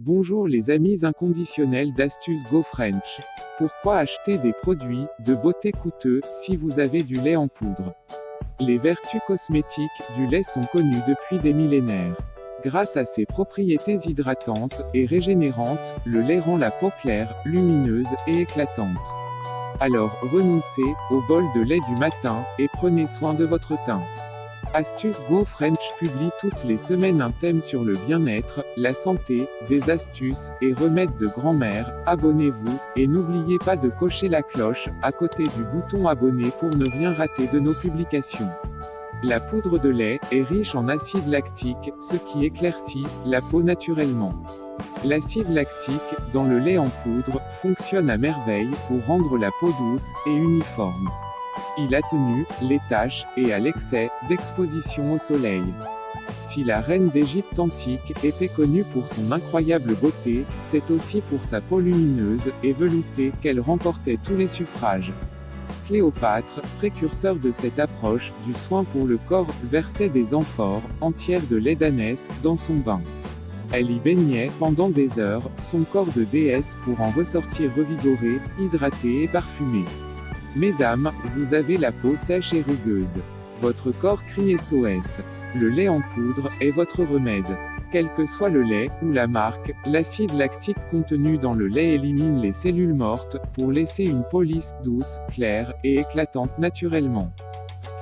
Bonjour les amis inconditionnels d'Astuces Go French. Pourquoi acheter des produits de beauté coûteux si vous avez du lait en poudre? Les vertus cosmétiques du lait sont connues depuis des millénaires. Grâce à ses propriétés hydratantes et régénérantes, le lait rend la peau claire, lumineuse et éclatante. Alors, renoncez au bol de lait du matin et prenez soin de votre teint. Astuces Go French publie toutes les semaines un thème sur le bien-être, la santé, des astuces et remèdes de grand-mère. Abonnez-vous, et n'oubliez pas de cocher la cloche, à côté du bouton abonner pour ne rien rater de nos publications. La poudre de lait est riche en acide lactique, ce qui éclaircit la peau naturellement. L'acide lactique, dans le lait en poudre, fonctionne à merveille pour rendre la peau douce et uniforme. Il atténue les taches et à l'excès d'exposition au soleil. Si la reine d'Égypte antique était connue pour son incroyable beauté, c'est aussi pour sa peau lumineuse et veloutée qu'elle remportait tous les suffrages. Cléopâtre, précurseur de cette approche du soin pour le corps, versait des amphores entières de lait d'ânesse dans son bain. Elle y baignait pendant des heures son corps de déesse pour en ressortir revigoré, hydraté et parfumé. Mesdames, vous avez la peau sèche et rugueuse. Votre corps crie SOS. Le lait en poudre est votre remède. Quel que soit le lait ou la marque, l'acide lactique contenu dans le lait élimine les cellules mortes pour laisser une peau lisse, douce, claire et éclatante naturellement.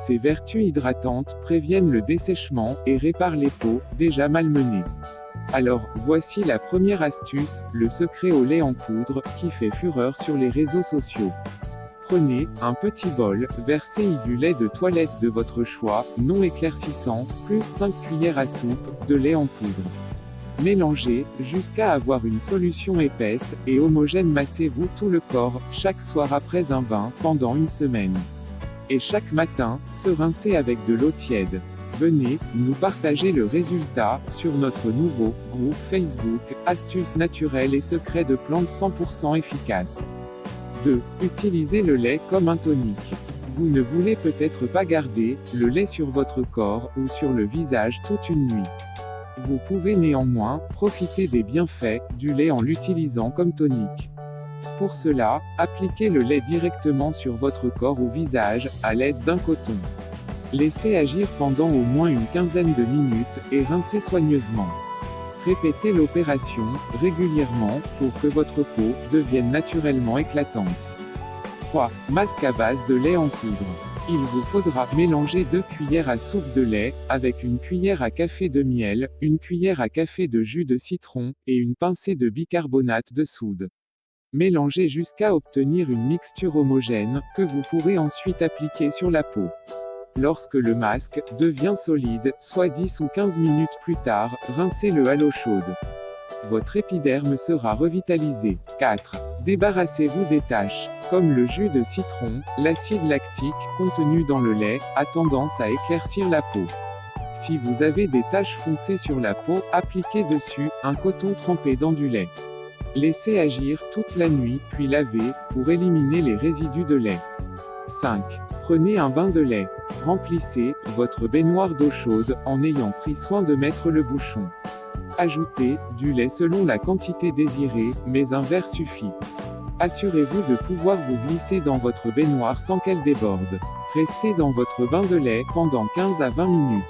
Ces vertus hydratantes préviennent le dessèchement et réparent les peaux déjà malmenées. Alors, voici la première astuce, le secret au lait en poudre, qui fait fureur sur les réseaux sociaux. Prenez un petit bol, versez-y du lait de toilette de votre choix, non éclaircissant, plus 5 cuillères à soupe de lait en poudre. Mélangez jusqu'à avoir une solution épaisse et homogène. Massez-vous tout le corps chaque soir après un bain pendant une semaine. Et chaque matin, se rincer avec de l'eau tiède. Venez nous partager le résultat sur notre nouveau groupe Facebook, Astuces naturelles et secrets de plantes 100% efficaces. 2. Utilisez le lait comme un tonique. Vous ne voulez peut-être pas garder le lait sur votre corps ou sur le visage toute une nuit. Vous pouvez néanmoins profiter des bienfaits du lait en l'utilisant comme tonique. Pour cela, appliquez le lait directement sur votre corps ou visage, à l'aide d'un coton. Laissez agir pendant au moins une quinzaine de minutes et rincez soigneusement. Répétez l'opération régulièrement pour que votre peau devienne naturellement éclatante. 3. Masque à base de lait en poudre. Il vous faudra mélanger 2 cuillères à soupe de lait avec une cuillère à café de miel, une cuillère à café de jus de citron et une pincée de bicarbonate de soude. Mélangez jusqu'à obtenir une mixture homogène que vous pourrez ensuite appliquer sur la peau. Lorsque le masque devient solide, soit 10 ou 15 minutes plus tard, rincez-le à l'eau chaude. Votre épiderme sera revitalisé. 4. Débarrassez-vous des taches. Comme le jus de citron, l'acide lactique contenu dans le lait a tendance à éclaircir la peau. Si vous avez des taches foncées sur la peau, appliquez dessus un coton trempé dans du lait. Laissez agir toute la nuit, puis lavez pour éliminer les résidus de lait. 5. Prenez un bain de lait. Remplissez votre baignoire d'eau chaude en ayant pris soin de mettre le bouchon. Ajoutez du lait selon la quantité désirée, mais un verre suffit. Assurez-vous de pouvoir vous glisser dans votre baignoire sans qu'elle déborde. Restez dans votre bain de lait pendant 15 à 20 minutes.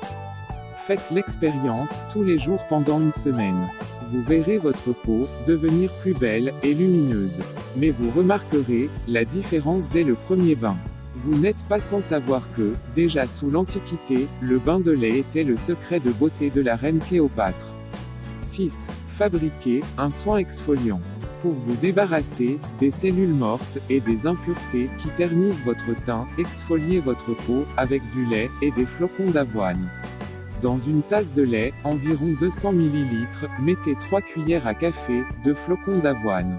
Faites l'expérience tous les jours pendant une semaine. Vous verrez votre peau devenir plus belle et lumineuse. Mais vous remarquerez la différence dès le premier bain. Vous n'êtes pas sans savoir que, déjà sous l'Antiquité, le bain de lait était le secret de beauté de la reine Cléopâtre. 6. Fabriquez un soin exfoliant. Pour vous débarrasser des cellules mortes et des impuretés qui ternissent votre teint, exfoliez votre peau avec du lait et des flocons d'avoine. Dans une tasse de lait, environ 200 ml, mettez 3 cuillères à café de flocons d'avoine.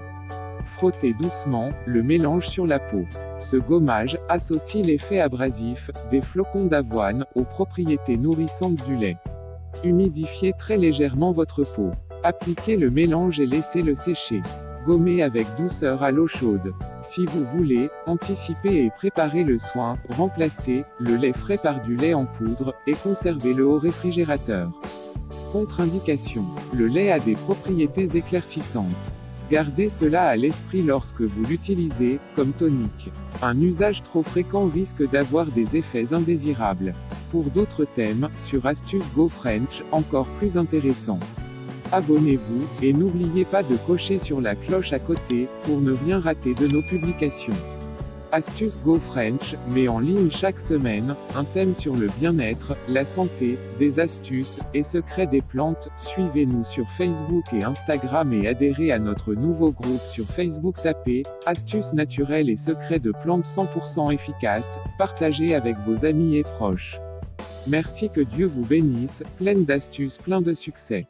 Frottez doucement le mélange sur la peau. Ce gommage associe l'effet abrasif des flocons d'avoine aux propriétés nourrissantes du lait. Humidifiez très légèrement votre peau. Appliquez le mélange et laissez-le sécher. Gommez avec douceur à l'eau chaude. Si vous voulez anticiper et préparer le soin, remplacez le lait frais par du lait en poudre et conservez-le au réfrigérateur. Contre-indication. Le lait a des propriétés éclaircissantes. Gardez cela à l'esprit lorsque vous l'utilisez, comme tonique. Un usage trop fréquent risque d'avoir des effets indésirables. Pour d'autres thèmes, sur Astuces Go French, encore plus intéressants. Abonnez-vous, et n'oubliez pas de cocher sur la cloche à côté, pour ne rien rater de nos publications. Astuces Go French met en ligne chaque semaine un thème sur le bien-être, la santé, des astuces et secrets des plantes. Suivez-nous sur Facebook et Instagram et adhérez à notre nouveau groupe sur Facebook. Tapez Astuces naturelles et secrets de plantes 100% efficaces. Partagez avec vos amis et proches. Merci, que Dieu vous bénisse, pleine d'astuces, plein de succès.